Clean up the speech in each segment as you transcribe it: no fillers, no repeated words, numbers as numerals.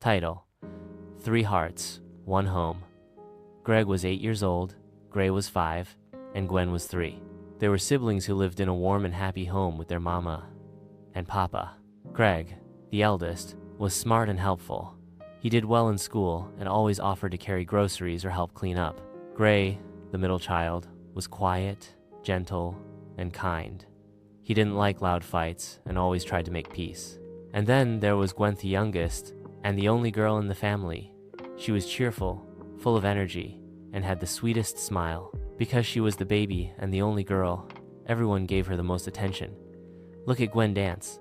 Title: Three Hearts, One Home. Greg was 8 years old, Gray was 5, and Gwen was 3. They were siblings who lived in a warm and happy home with their mama and papa. Greg, the eldest, was smart and helpful. He did well in school and always offered to carry groceries or help clean up. Gray, the middle child, was quiet, gentle, and kind. He didn't like loud fights and always tried to make peace. And then there was Gwen, the youngest, and the only girl in the family. She was cheerful, full of energy, and had the sweetest smile. Because she was the baby and the only girl, everyone gave her the most attention. Look at Gwen dance.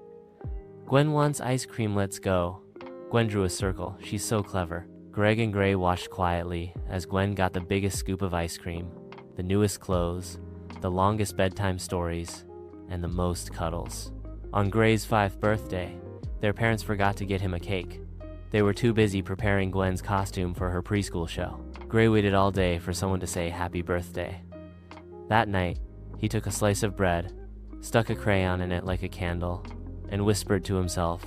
Gwen wants ice cream, let's go. Gwen drew a circle. She's so clever. Greg and Gray watched quietly as Gwen got the biggest scoop of ice cream, the newest clothes, the longest bedtime stories, and the most cuddles. On Gray's 5th birthday, their parents forgot to get him a cake. They were too busy preparing Gwen's costume for her preschool show. Gray waited all day for someone to say happy birthday. That night, he took a slice of bread, stuck a crayon in it like a candle, and whispered to himself,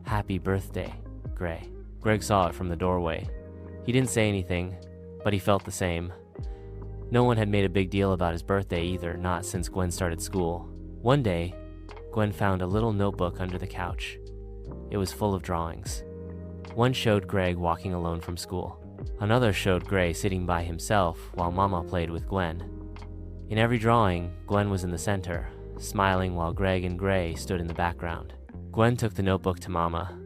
"Happy birthday, Gray." Greg saw it from the doorway. He didn't say anything, but he felt the same. No one had made a big deal about his birthday either, not since Gwen started school. One day, Gwen found a little notebook under the couch. It was full of drawings. One showed Greg walking alone from school. Another showed Gray sitting by himself while Mama played with Gwen. In every drawing, Gwen was in the center, smiling while Greg and Gray stood in the background. Gwen took the notebook to Mama.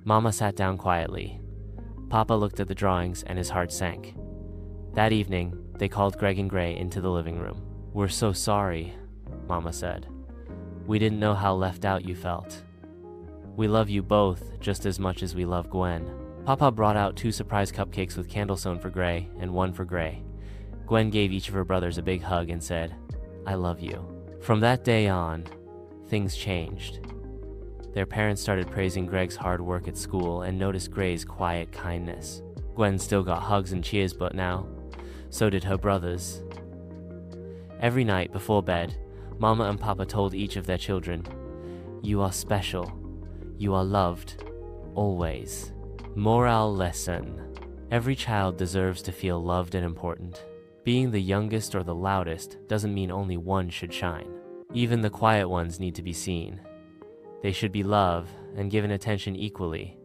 Mama sat down quietly. Papa looked at the drawings and his heart sank. That evening, they called Greg and Gray into the living room. "We're so sorry," Mama said. "We didn't know how left out you felt. We love you both just as much as we love Gwen." Papa brought out 2 surprise cupcakes with candle sewn for Gray and 1 for Gray. Gwen gave each of her brothers a big hug and said, "I love you." From that day on, things changed. Their parents started praising Greg's hard work at school and noticed Gray's quiet kindness. Gwen still got hugs and cheers, but now, so did her brothers. Every night before bed, Mama and Papa told each of their children, "You are special. You are loved. Always." Moral lesson: every child deserves to feel loved and important. Being the youngest or the loudest doesn't mean only one should shine. Even the quiet ones need to be seen. They should be loved and given attention equally.